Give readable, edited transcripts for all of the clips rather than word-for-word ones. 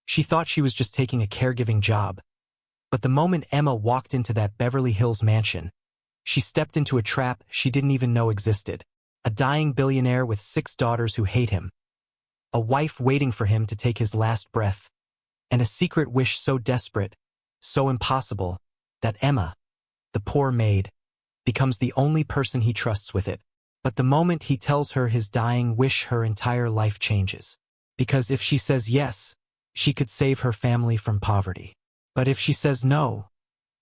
She thought she was just taking a caregiving job. But the moment Emma walked into that Beverly Hills mansion, she stepped into a trap she didn't even know existed. A dying billionaire with 6 daughters who hate him. A wife waiting for him to take his last breath. And a secret wish so desperate, so impossible, that Emma, the poor maid, becomes the only person he trusts with it. But the moment he tells her his dying wish, her entire life changes. Because if she says yes, she could save her family from poverty. But if she says no,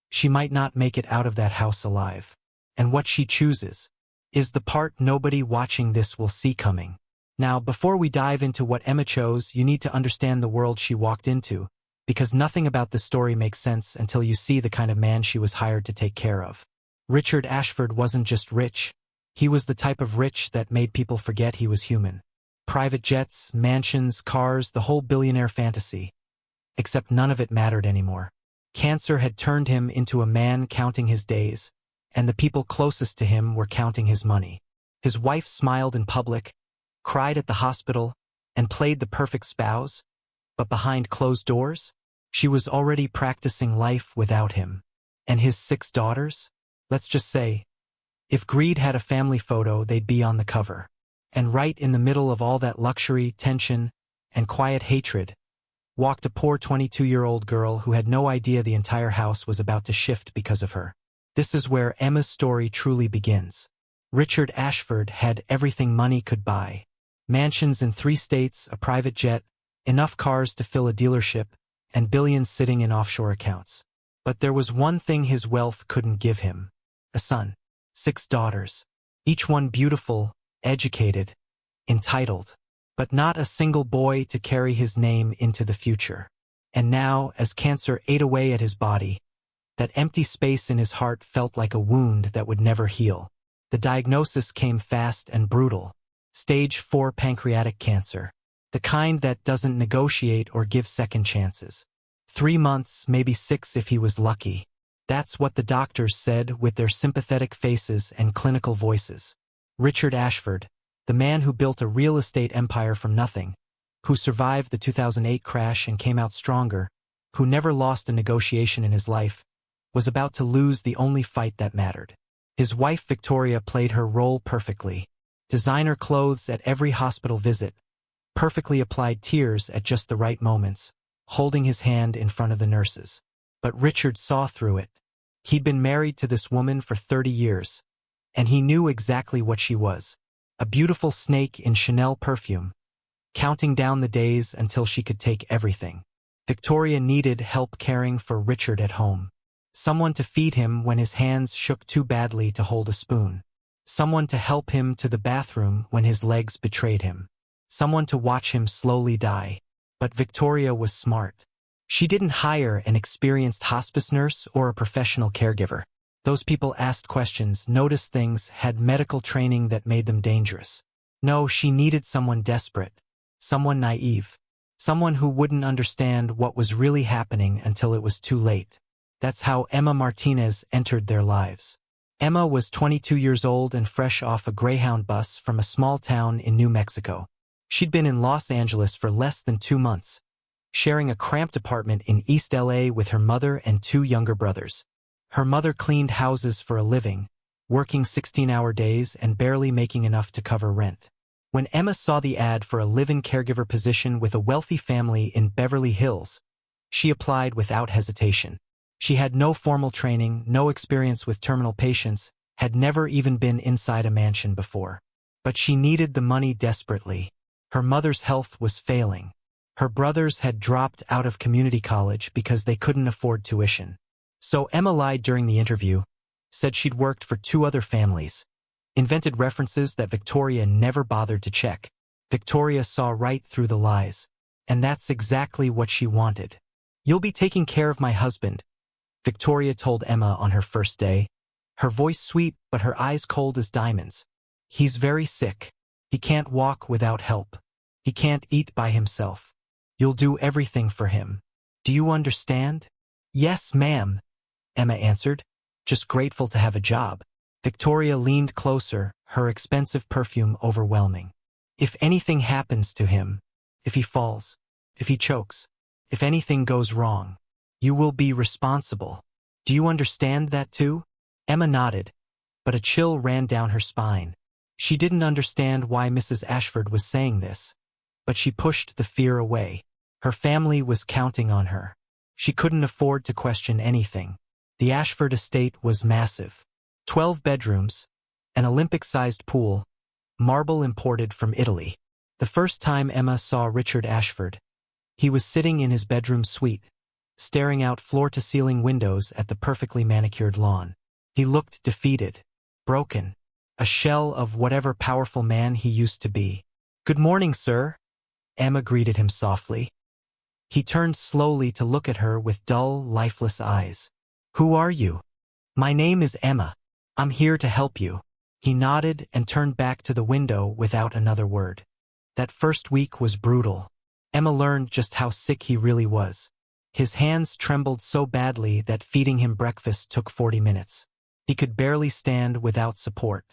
she might not make it out of that house alive. And what she chooses is the part nobody watching this will see coming. Now, before we dive into what Emma chose, you need to understand the world she walked into, because nothing about this story makes sense until you see the kind of man she was hired to take care of. Richard Ashford wasn't just rich. He was the type of rich that made people forget he was human. Private jets, mansions, cars, the whole billionaire fantasy. Except none of it mattered anymore. Cancer had turned him into a man counting his days, and the people closest to him were counting his money. His wife smiled in public, cried at the hospital, and played the perfect spouse, but behind closed doors, she was already practicing life without him. And his 6 daughters? Let's just say, if greed had a family photo, they'd be on the cover. And right in the middle of all that luxury, tension, and quiet hatred, walked a poor 22-year-old girl who had no idea the entire house was about to shift because of her. This is where Emma's story truly begins. Richard Ashford had everything money could buy. Mansions in 3 states, a private jet, enough cars to fill a dealership, and billions sitting in offshore accounts. But there was one thing his wealth couldn't give him. A son. 6 daughters. Each one beautiful, educated, entitled. But not a single boy to carry his name into the future. And now, as cancer ate away at his body, that empty space in his heart felt like a wound that would never heal. The diagnosis came fast and brutal. Stage 4 pancreatic cancer. The kind that doesn't negotiate or give second chances. 3 months, maybe 6 if he was lucky. That's what the doctors said with their sympathetic faces and clinical voices. Richard Ashford, the man who built a real estate empire from nothing, who survived the 2008 crash and came out stronger, who never lost a negotiation in his life, was about to lose the only fight that mattered. His wife Victoria played her role perfectly. Designer clothes at every hospital visit, perfectly applied tears at just the right moments, holding his hand in front of the nurses. But Richard saw through it. He'd been married to this woman for 30 years, and he knew exactly what she was. A beautiful snake in Chanel perfume, counting down the days until she could take everything. Victoria needed help caring for Richard at home. Someone to feed him when his hands shook too badly to hold a spoon. Someone to help him to the bathroom when his legs betrayed him. Someone to watch him slowly die. But Victoria was smart. She didn't hire an experienced hospice nurse or a professional caregiver. Those people asked questions, noticed things, had medical training that made them dangerous. No, she needed someone desperate, someone naive, someone who wouldn't understand what was really happening until it was too late. That's how Emma Martinez entered their lives. Emma was 22 years old and fresh off a Greyhound bus from a small town in New Mexico. She'd been in Los Angeles for less than 2 months, sharing a cramped apartment in East LA with her mother and 2 younger brothers. Her mother cleaned houses for a living, working 16-hour days and barely making enough to cover rent. When Emma saw the ad for a live-in caregiver position with a wealthy family in Beverly Hills, she applied without hesitation. She had no formal training, no experience with terminal patients, had never even been inside a mansion before. But she needed the money desperately. Her mother's health was failing. Her brothers had dropped out of community college because they couldn't afford tuition. So Emma lied during the interview, said she'd worked for 2 other families, invented references that Victoria never bothered to check. Victoria saw right through the lies, and that's exactly what she wanted. "You'll be taking care of my husband," Victoria told Emma on her first day, her voice sweet but her eyes cold as diamonds. "He's very sick. He can't walk without help. He can't eat by himself. You'll do everything for him. Do you understand?" "Yes, ma'am," Emma answered, just grateful to have a job. Victoria leaned closer, her expensive perfume overwhelming. "If anything happens to him, if he falls, if he chokes, If anything goes wrong, you will be responsible. Do you understand that too? Emma nodded, but a chill ran down her spine. She didn't understand why Mrs. Ashford was saying this, but she pushed the fear away. Her family was counting on her. She couldn't afford to question anything. The Ashford estate was massive. 12 bedrooms, an Olympic-sized pool, marble imported from Italy. The first time Emma saw Richard Ashford, he was sitting in his bedroom suite, staring out floor-to-ceiling windows at the perfectly manicured lawn. He looked defeated, broken, a shell of whatever powerful man he used to be. "Good morning, sir," Emma greeted him softly. He turned slowly to look at her with dull, lifeless eyes. "Who are you?" "My name is Emma. I'm here to help you." He nodded and turned back to the window without another word. That first week was brutal. Emma learned just how sick he really was. His hands trembled so badly that feeding him breakfast took 40 minutes. He could barely stand without support.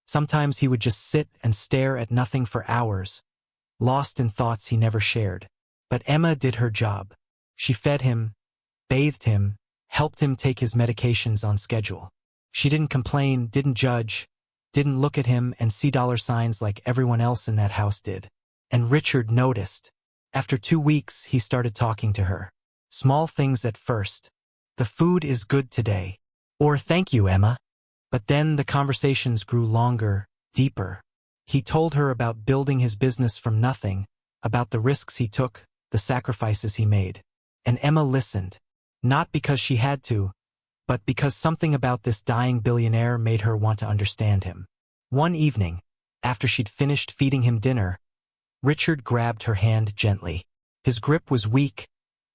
Sometimes he would just sit and stare at nothing for hours, lost in thoughts he never shared. But Emma did her job. She fed him, bathed him, helped him take his medications on schedule. She didn't complain, didn't judge, didn't look at him and see dollar signs like everyone else in that house did. And Richard noticed. After 2 weeks, he started talking to her. Small things at first. "The food is good today." Or "Thank you, Emma." But then the conversations grew longer, deeper. He told her about building his business from nothing, about the risks he took, the sacrifices he made. And Emma listened. Not because she had to, but because something about this dying billionaire made her want to understand him. One evening, after she'd finished feeding him dinner, Richard grabbed her hand gently. His grip was weak,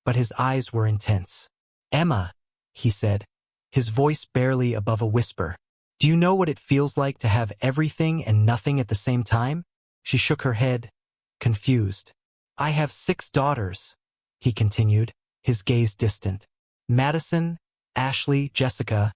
but his eyes were intense. "Emma," he said, his voice barely above a whisper, "do you know what it feels like to have everything and nothing at the same time?" She shook her head, confused. "I have 6 daughters," he continued, his gaze distant. "Madison, Ashley, Jessica,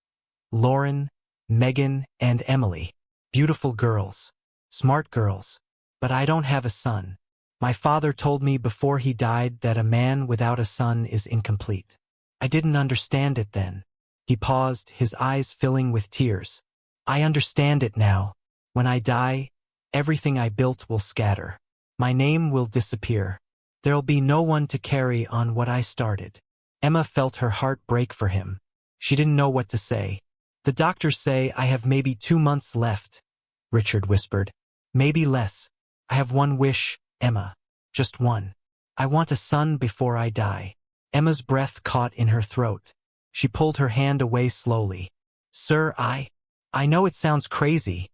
Lauren, Megan, and Emily. Beautiful girls. Smart girls. But I don't have a son. My father told me before he died that a man without a son is incomplete. I didn't understand it then." He paused, his eyes filling with tears. "I understand it now. When I die, everything I built will scatter. My name will disappear. There'll be no one to carry on what I started." Emma felt her heart break for him. She didn't know what to say. "The doctors say I have maybe 2 months left," Richard whispered. "Maybe less. I have one wish, Emma. Just one. I want a son before I die." Emma's breath caught in her throat. She pulled her hand away slowly. "Sir, I know it sounds crazy,"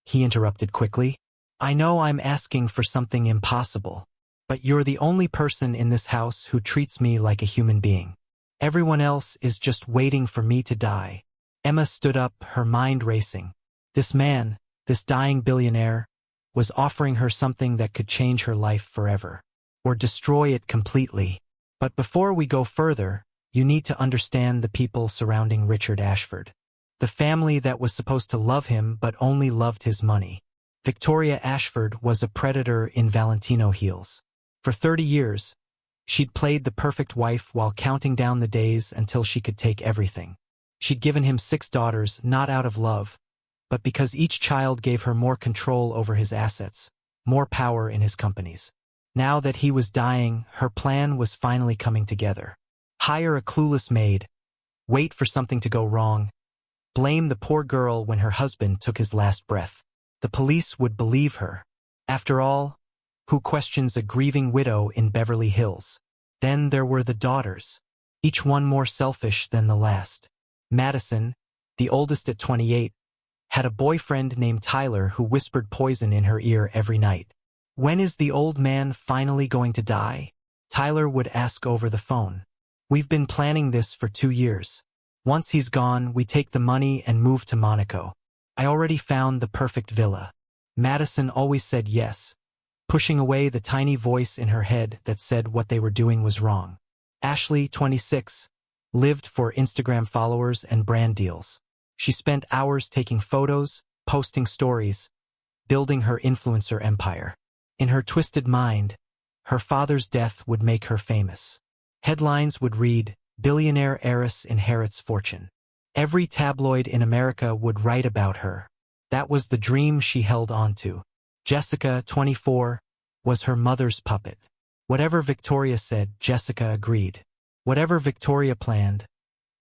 he interrupted quickly. "I know I'm asking for something impossible. But you're the only person in this house who treats me like a human being. Everyone else is just waiting for me to die." Emma stood up, her mind racing. This man, this dying billionaire, was offering her something that could change her life forever, or destroy it completely. But before we go further, you need to understand the people surrounding Richard Ashford. The family that was supposed to love him but only loved his money. Victoria Ashford was a predator in Valentino heels. For 30 years, she'd played the perfect wife while counting down the days until she could take everything. She'd given him 6 daughters, not out of love, but because each child gave her more control over his assets, more power in his companies. Now that he was dying, her plan was finally coming together. Hire a clueless maid, wait for something to go wrong, blame the poor girl when her husband took his last breath. The police would believe her. After all, who questions a grieving widow in Beverly Hills? Then there were the daughters, each one more selfish than the last. Madison, the oldest at 28, had a boyfriend named Tyler who whispered poison in her ear every night. "When is the old man finally going to die?" Tyler would ask over the phone. "We've been planning this for 2 years. Once he's gone, we take the money and move to Monaco. I already found the perfect villa." Madison always said yes, pushing away the tiny voice in her head that said what they were doing was wrong. Ashley, 26, lived for Instagram followers and brand deals. She spent hours taking photos, posting stories, building her influencer empire. In her twisted mind, her father's death would make her famous. Headlines would read, "Billionaire heiress inherits fortune." Every tabloid in America would write about her. That was the dream she held on to. Jessica, 24, was her mother's puppet. Whatever Victoria said, Jessica agreed. Whatever Victoria planned,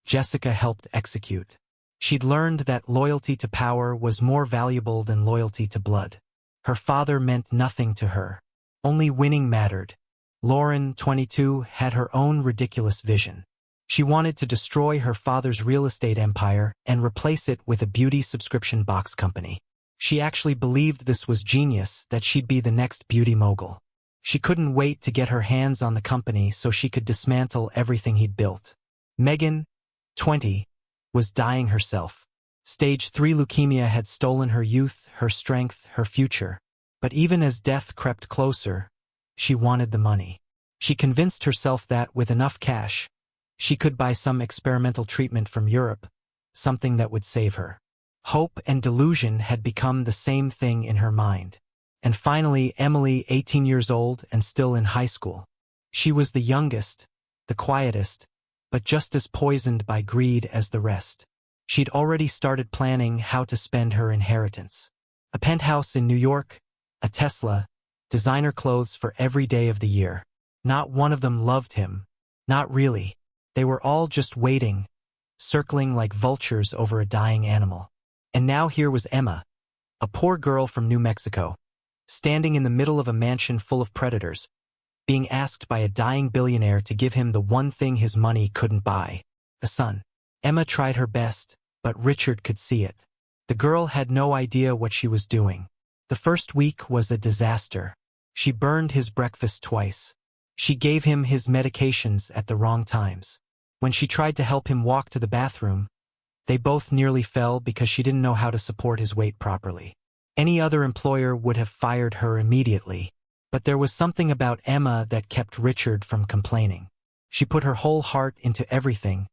Jessica helped execute. She'd learned that loyalty to power was more valuable than loyalty to blood. Her father meant nothing to her. Only winning mattered. Lauren, 22, had her own ridiculous vision. She wanted to destroy her father's real estate empire and replace it with a beauty subscription box company. She actually believed this was genius, that she'd be the next beauty mogul. She couldn't wait to get her hands on the company so she could dismantle everything he'd built. Megan, 20, was dying herself. Stage 3 leukemia had stolen her youth, her strength, her future. But even as death crept closer, she wanted the money. She convinced herself that, with enough cash, she could buy some experimental treatment from Europe, something that would save her. Hope and delusion had become the same thing in her mind. And finally, Emily, 18 years old and still in high school. She was the youngest, the quietest, but just as poisoned by greed as the rest. She'd already started planning how to spend her inheritance. A penthouse in New York, a Tesla, designer clothes for every day of the year. Not one of them loved him. Not really. They were all just waiting, circling like vultures over a dying animal. And now here was Emma, a poor girl from New Mexico, standing in the middle of a mansion full of predators, being asked by a dying billionaire to give him the one thing his money couldn't buy, a son. Emma tried her best, but Richard could see it. The girl had no idea what she was doing. The first week was a disaster. She burned his breakfast twice. She gave him his medications at the wrong times. When she tried to help him walk to the bathroom, they both nearly fell because she didn't know how to support his weight properly. Any other employer would have fired her immediately, but there was something about Emma that kept Richard from complaining. She put her whole heart into everything,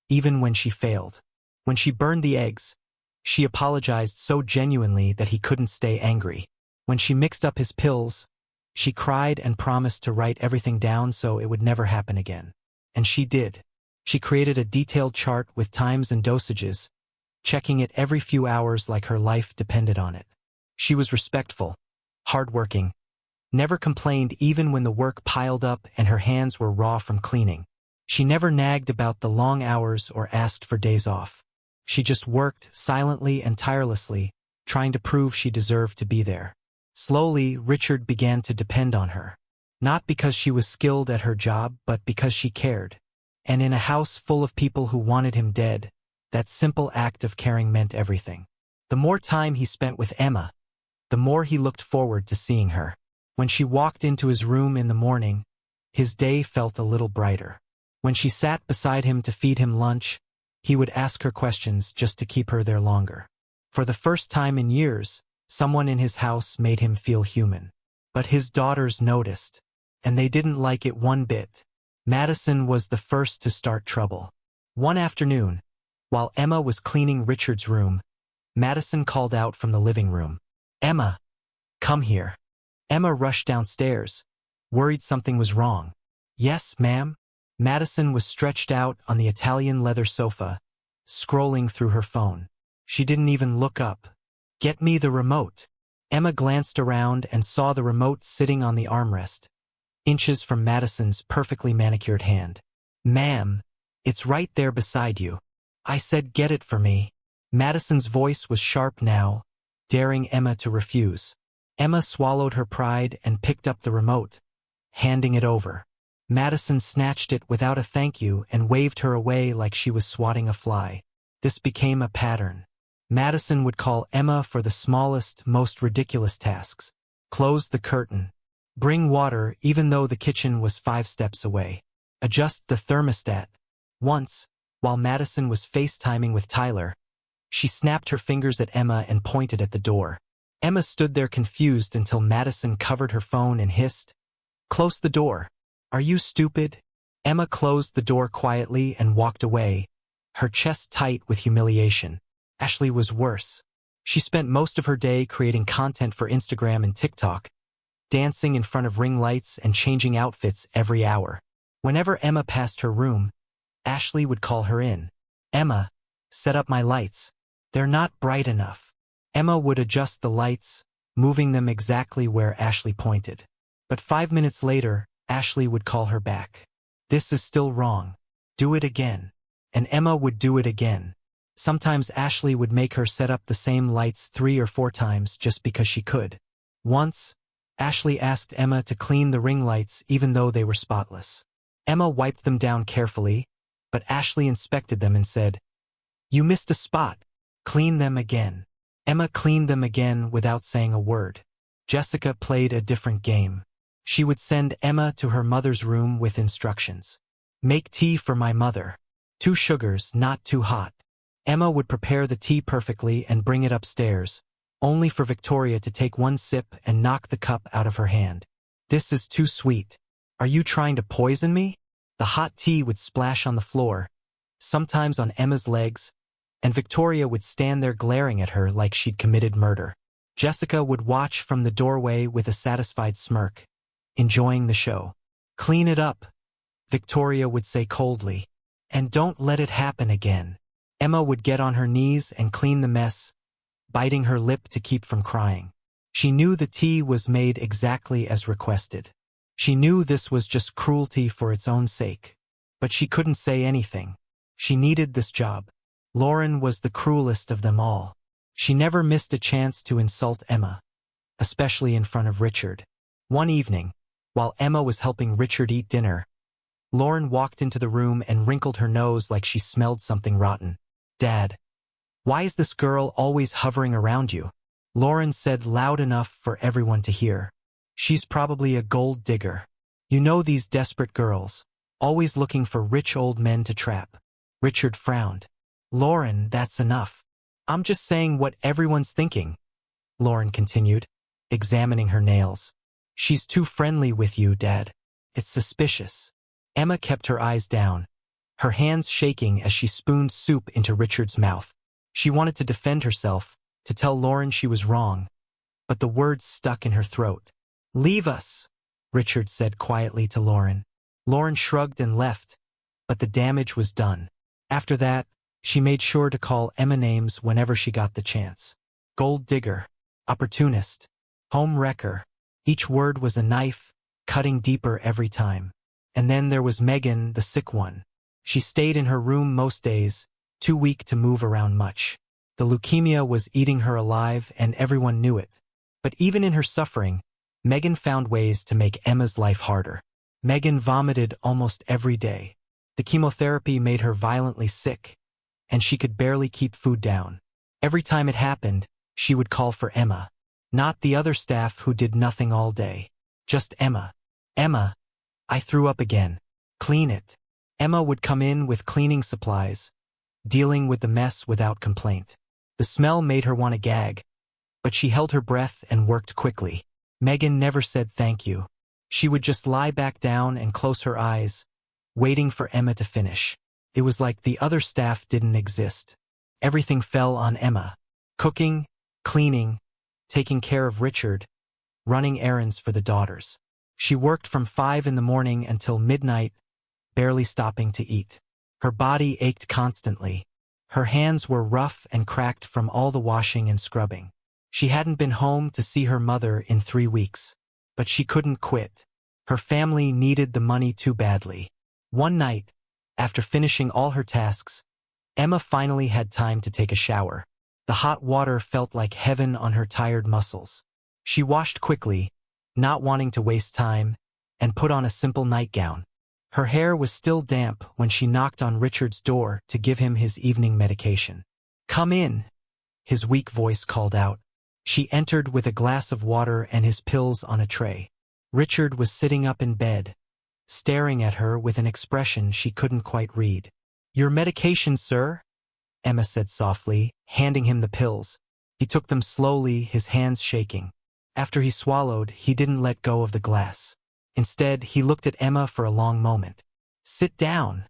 even when she failed. When she burned the eggs, she apologized so genuinely that he couldn't stay angry. When she mixed up his pills, she cried and promised to write everything down so it would never happen again. And she did. She created a detailed chart with times and dosages, checking it every few hours like her life depended on it. She was respectful, hardworking, never complained even when the work piled up and her hands were raw from cleaning. She never nagged about the long hours or asked for days off. She just worked silently and tirelessly, trying to prove she deserved to be there. Slowly, Richard began to depend on her. Not because she was skilled at her job, but because she cared. And in a house full of people who wanted him dead, that simple act of caring meant everything. The more time he spent with Emma, the more he looked forward to seeing her. When she walked into his room in the morning, his day felt a little brighter. When she sat beside him to feed him lunch, he would ask her questions just to keep her there longer. For the first time in years, someone in his house made him feel human. But his daughters noticed, and they didn't like it one bit. Madison was the first to start trouble. One afternoon, while Emma was cleaning Richard's room, Madison called out from the living room, "Emma, come here." Emma rushed downstairs, worried something was wrong. "Yes, ma'am." Madison was stretched out on the Italian leather sofa, scrolling through her phone. She didn't even look up. "Get me the remote." Emma glanced around and saw the remote sitting on the armrest, inches from Madison's perfectly manicured hand. "Ma'am, it's right there beside you. I said get it for me." Madison's voice was sharp now, daring Emma to refuse. Emma swallowed her pride and picked up the remote, handing it over. Madison snatched it without a thank you and waved her away like she was swatting a fly. This became a pattern. Madison would call Emma for the smallest, most ridiculous tasks. Close the curtain. Bring water even though the kitchen was 5 steps away. Adjust the thermostat. Once, while Madison was FaceTiming with Tyler, she snapped her fingers at Emma and pointed at the door. Emma stood there confused until Madison covered her phone and hissed, "Close the door. Are you stupid?" Emma closed the door quietly and walked away, her chest tight with humiliation. Ashley was worse. She spent most of her day creating content for Instagram and TikTok, dancing in front of ring lights and changing outfits every hour. Whenever Emma passed her room, Ashley would call her in. "Emma, set up my lights. They're not bright enough." Emma would adjust the lights, moving them exactly where Ashley pointed. But 5 minutes later, Ashley would call her back. "This is still wrong. Do it again." And Emma would do it again. Sometimes Ashley would make her set up the same lights 3 or 4 times just because she could. Once, Ashley asked Emma to clean the ring lights even though they were spotless. Emma wiped them down carefully, but Ashley inspected them and said, "You missed a spot. Clean them again." Emma cleaned them again without saying a word. Jessica played a different game. She would send Emma to her mother's room with instructions. "Make tea for my mother. 2 sugars, not too hot." Emma would prepare the tea perfectly and bring it upstairs, only for Victoria to take 1 sip and knock the cup out of her hand. "This is too sweet. Are you trying to poison me?" The hot tea would splash on the floor, sometimes on Emma's legs, and Victoria would stand there glaring at her like she'd committed murder. Jessica would watch from the doorway with a satisfied smirk, enjoying the show. "Clean it up," Victoria would say coldly, "and don't let it happen again." Emma would get on her knees and clean the mess, biting her lip to keep from crying. She knew the tea was made exactly as requested. She knew this was just cruelty for its own sake. But she couldn't say anything. She needed this job. Lauren was the cruelest of them all. She never missed a chance to insult Emma, especially in front of Richard. One evening, while Emma was helping Richard eat dinner, Lauren walked into the room and wrinkled her nose like she smelled something rotten. "Dad, why is this girl always hovering around you?" Lauren said loud enough for everyone to hear. "She's probably a gold digger. You know these desperate girls, always looking for rich old men to trap." Richard frowned. "Lauren, that's enough. I'm just saying what everyone's thinking," Lauren continued, examining her nails. "She's too friendly with you, Dad. It's suspicious." Emma kept her eyes down, her hands shaking as she spooned soup into Richard's mouth. She wanted to defend herself, to tell Lauren she was wrong, but the words stuck in her throat. "Leave us," Richard said quietly to Lauren. Lauren shrugged and left, but the damage was done. After that, she made sure to call Emma names whenever she got the chance. Gold digger, opportunist, home wrecker. Each word was a knife, cutting deeper every time. And then there was Megan, the sick one. She stayed in her room most days, too weak to move around much. The leukemia was eating her alive and everyone knew it. But even in her suffering, Megan found ways to make Emma's life harder. Megan vomited almost every day. The chemotherapy made her violently sick, and she could barely keep food down. Every time it happened, she would call for Emma. Not the other staff who did nothing all day. Just Emma. "Emma, I threw up again. Clean it." Emma would come in with cleaning supplies, dealing with the mess without complaint. The smell made her want to gag, but she held her breath and worked quickly. Megan never said thank you. She would just lie back down and close her eyes, waiting for Emma to finish. It was like the other staff didn't exist. Everything fell on Emma. Cooking, cleaning, taking care of Richard, running errands for the daughters. She worked from 5 in the morning until midnight, barely stopping to eat. Her body ached constantly. Her hands were rough and cracked from all the washing and scrubbing. She hadn't been home to see her mother in 3 weeks. But she couldn't quit. Her family needed the money too badly. One night, after finishing all her tasks, Emma finally had time to take a shower. The hot water felt like heaven on her tired muscles. She washed quickly, not wanting to waste time, and put on a simple nightgown. Her hair was still damp when she knocked on Richard's door to give him his evening medication. "Come in," his weak voice called out. She entered with a glass of water and his pills on a tray. Richard was sitting up in bed, staring at her with an expression she couldn't quite read. "Your medication, sir," Emma said softly, handing him the pills. He took them slowly, his hands shaking. After he swallowed, he didn't let go of the glass. Instead, he looked at Emma for a long moment. "Sit down,"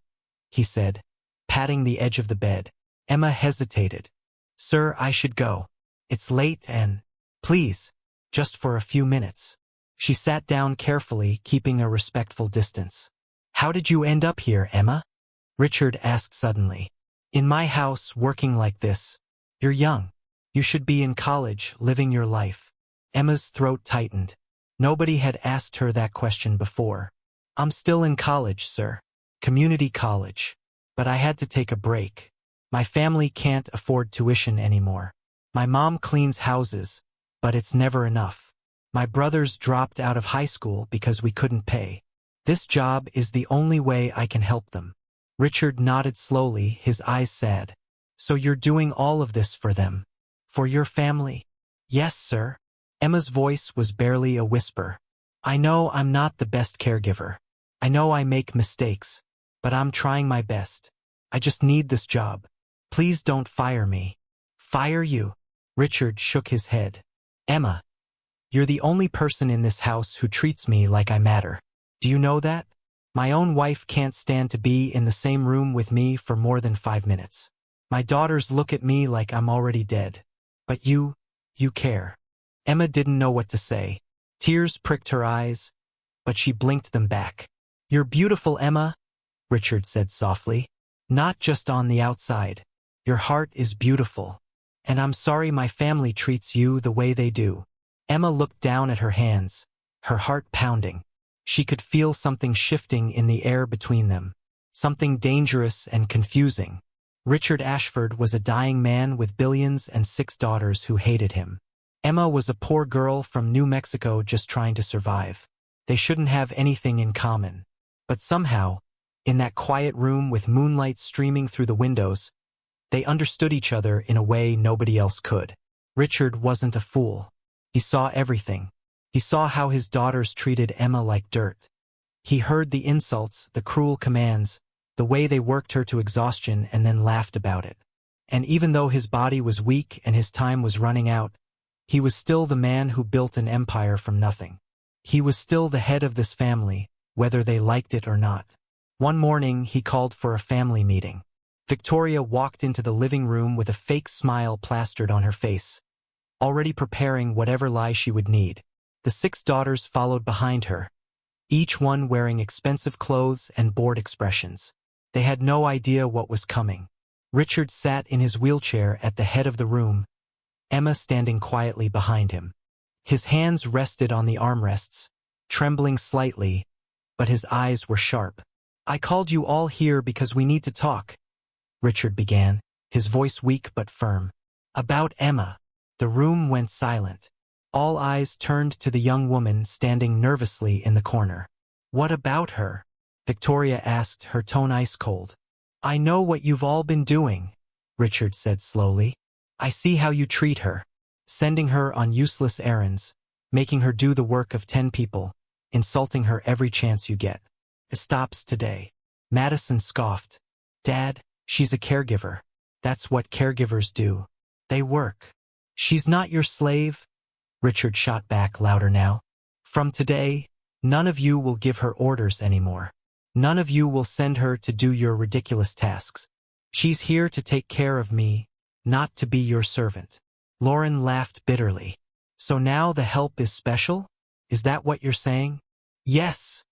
he said, patting the edge of the bed. Emma hesitated. "Sir, I should go. It's late and, please, just for a few minutes." She sat down carefully, keeping a respectful distance. How did you end up here, Emma? Richard asked suddenly. In my house, working like this. You're young. You should be in college, living your life. Emma's throat tightened. Nobody had asked her that question before. I'm still in college, sir. Community college. But I had to take a break. My family can't afford tuition anymore. My mom cleans houses, but it's never enough. My brothers dropped out of high school because we couldn't pay. This job is the only way I can help them. Richard nodded slowly, his eyes sad. So you're doing all of this for them? For your family? Yes, sir. Emma's voice was barely a whisper. I know I'm not the best caregiver. I know I make mistakes, but I'm trying my best. I just need this job. Please don't fire me. Fire you? Richard shook his head. Emma, you're the only person in this house who treats me like I matter. Do you know that? My own wife can't stand to be in the same room with me for more than 5 minutes. My daughters look at me like I'm already dead. But you care. Emma didn't know what to say. Tears pricked her eyes, but she blinked them back. You're beautiful, Emma, Richard said softly. Not just on the outside. Your heart is beautiful. And I'm sorry my family treats you the way they do. Emma looked down at her hands, her heart pounding. She could feel something shifting in the air between them. Something dangerous and confusing. Richard Ashford was a dying man with billions and 6 daughters who hated him. Emma was a poor girl from New Mexico just trying to survive. They shouldn't have anything in common. But somehow, in that quiet room with moonlight streaming through the windows, they understood each other in a way nobody else could. Richard wasn't a fool. He saw everything. He saw how his daughters treated Emma like dirt. He heard the insults, the cruel commands, the way they worked her to exhaustion and then laughed about it. And even though his body was weak and his time was running out, he was still the man who built an empire from nothing. He was still the head of this family, whether they liked it or not. One morning, he called for a family meeting. Victoria walked into the living room with a fake smile plastered on her face, already preparing whatever lie she would need. The 6 daughters followed behind her, each one wearing expensive clothes and bored expressions. They had no idea what was coming. Richard sat in his wheelchair at the head of the room, Emma standing quietly behind him. His hands rested on the armrests, trembling slightly, but his eyes were sharp. I called you all here because we need to talk, Richard began, his voice weak but firm. About Emma. The room went silent. All eyes turned to the young woman standing nervously in the corner. What about her? Victoria asked, her tone ice cold. I know what you've all been doing, Richard said slowly. I see how you treat her, sending her on useless errands, making her do the work of 10 people, insulting her every chance you get. It stops today. Madison scoffed. Dad, she's a caregiver. That's what caregivers do. They work. She's not your slave, Richard shot back louder now. From today, none of you will give her orders anymore. None of you will send her to do your ridiculous tasks. She's here to take care of me, not to be your servant. Lauren laughed bitterly. So now the help is special? Is that what you're saying? Yes.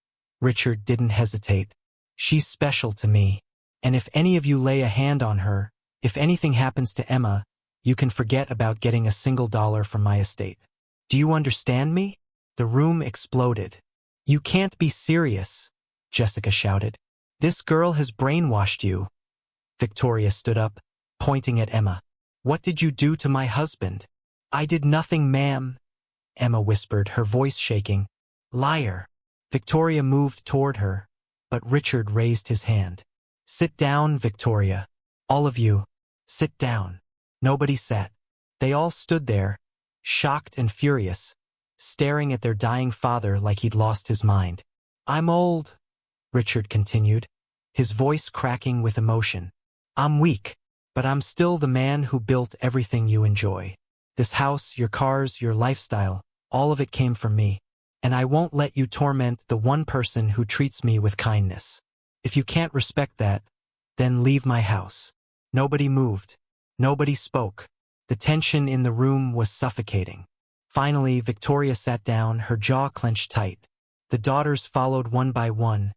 Richard didn't hesitate. She's special to me. And if any of you lay a hand on her, if anything happens to Emma, you can forget about getting a single dollar from my estate. Do you understand me? The room exploded. You can't be serious, Jessica shouted. This girl has brainwashed you. Victoria stood up, pointing at Emma. What did you do to my husband? I did nothing, ma'am, Emma whispered, her voice shaking. Liar. Victoria moved toward her, but Richard raised his hand. Sit down, Victoria. All of you, sit down. Nobody sat. They all stood there, shocked and furious, staring at their dying father like he'd lost his mind. I'm old, Richard continued, his voice cracking with emotion. I'm weak, but I'm still the man who built everything you enjoy. This house, your cars, your lifestyle, all of it came from me. And I won't let you torment the one person who treats me with kindness. If you can't respect that, then leave my house. Nobody moved. Nobody spoke. The tension in the room was suffocating. Finally, Victoria sat down, her jaw clenched tight. The daughters followed one by one,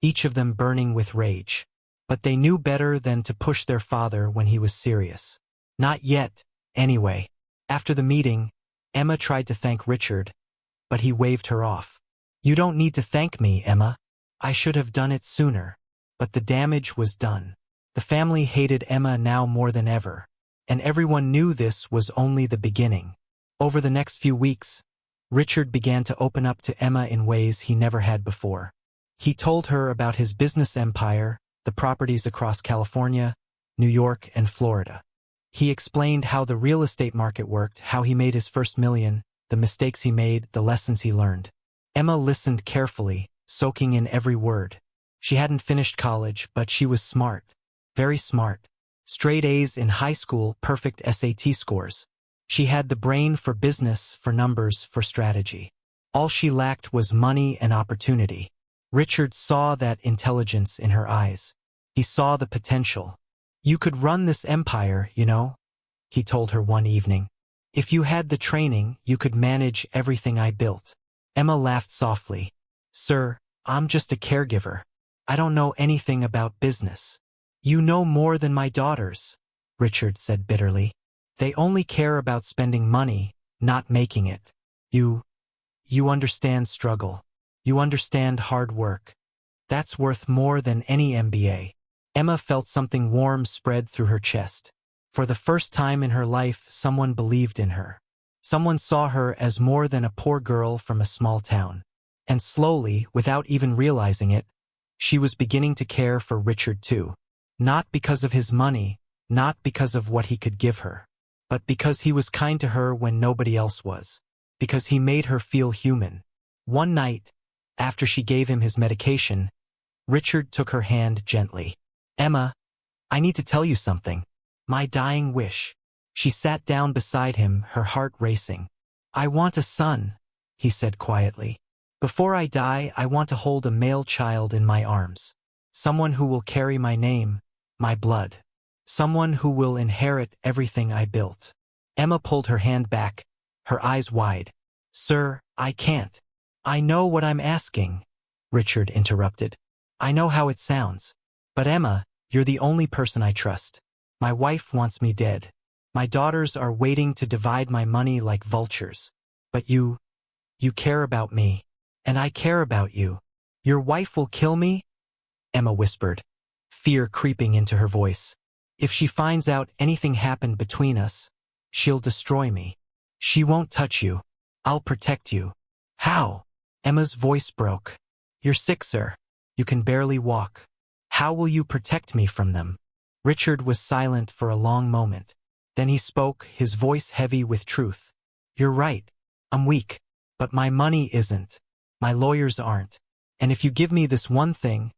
each of them burning with rage. But they knew better than to push their father when he was serious. Not yet, anyway. After the meeting, Emma tried to thank Richard, but he waved her off. "You don't need to thank me, Emma. I should have done it sooner." But the damage was done. The family hated Emma now more than ever, and everyone knew this was only the beginning. Over the next few weeks, Richard began to open up to Emma in ways he never had before. He told her about his business empire, the properties across California, New York, and Florida. He explained how the real estate market worked, how he made his first million, the mistakes he made, the lessons he learned. Emma listened carefully, soaking in every word. She hadn't finished college, but she was smart. Very smart. Straight A's in high school, perfect SAT scores. She had the brain for business, for numbers, for strategy. All she lacked was money and opportunity. Richard saw that intelligence in her eyes. He saw the potential. "You could run this empire, you know," he told her one evening. "If you had the training, you could manage everything I built." Emma laughed softly. "Sir, I'm just a caregiver. I don't know anything about business." "You know more than my daughters," Richard said bitterly. "They only care about spending money, not making it. You understand struggle. You understand hard work. That's worth more than any MBA." Emma felt something warm spread through her chest. For the first time in her life, someone believed in her. Someone saw her as more than a poor girl from a small town. And slowly, without even realizing it, she was beginning to care for Richard too. Not because of his money, not because of what he could give her, but because he was kind to her when nobody else was. Because he made her feel human. One night, after she gave him his medication, Richard took her hand gently. "Emma, I need to tell you something. My dying wish." She sat down beside him, her heart racing. "I want a son," he said quietly. "Before I die, I want to hold a male child in my arms. Someone who will carry my name, my blood. Someone who will inherit everything I built." Emma pulled her hand back, her eyes wide. "Sir, I can't." "I know what I'm asking," Richard interrupted. "I know how it sounds. But Emma, you're the only person I trust. My wife wants me dead. My daughters are waiting to divide my money like vultures. But you care about me. And I care about you. Your wife will kill me?" Emma whispered, fear creeping into her voice. "If she finds out anything happened between us, she'll destroy me. She won't touch you. I'll protect you." "How?" Emma's voice broke. "You're sick, sir. You can barely walk. How will you protect me from them?" Richard was silent for a long moment. Then he spoke, his voice heavy with truth. "You're right. I'm weak. But my money isn't. My lawyers aren't. And if you give me this one thing,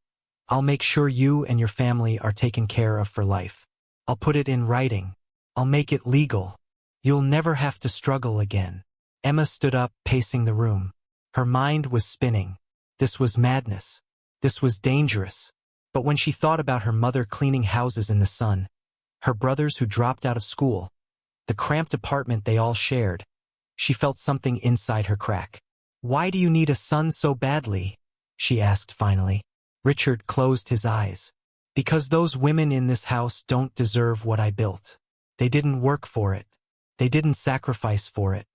I'll make sure you and your family are taken care of for life. I'll put it in writing. I'll make it legal. You'll never have to struggle again." Emma stood up, pacing the room. Her mind was spinning. This was madness. This was dangerous. But when she thought about her mother cleaning houses in the sun, her brothers who dropped out of school, the cramped apartment they all shared, she felt something inside her crack. "Why do you need a son so badly?" she asked finally. Richard closed his eyes. "Because those women in this house don't deserve what I built. They didn't work for it. They didn't sacrifice for it.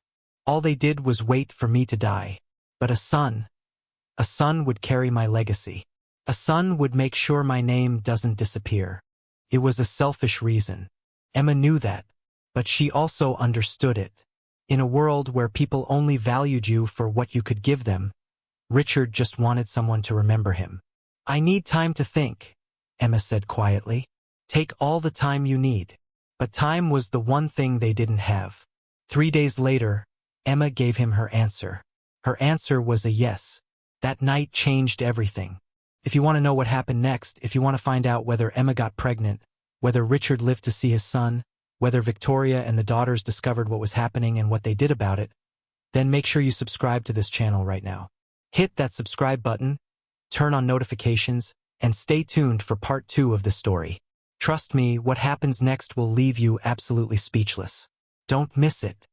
All they did was wait for me to die. But a son would carry my legacy. A son would make sure my name doesn't disappear." It was a selfish reason. Emma knew that, but she also understood it. In a world where people only valued you for what you could give them, Richard just wanted someone to remember him. "I need time to think," Emma said quietly. "Take all the time you need." But time was the one thing they didn't have. 3 days later, Emma gave him her answer. Her answer was a yes. That night changed everything. If you want to know what happened next, if you want to find out whether Emma got pregnant, whether Richard lived to see his son, whether Victoria and the daughters discovered what was happening and what they did about it, then make sure you subscribe to this channel right now. Hit that subscribe button, turn on notifications, and stay tuned for part 2 of the story. Trust me, what happens next will leave you absolutely speechless. Don't miss it.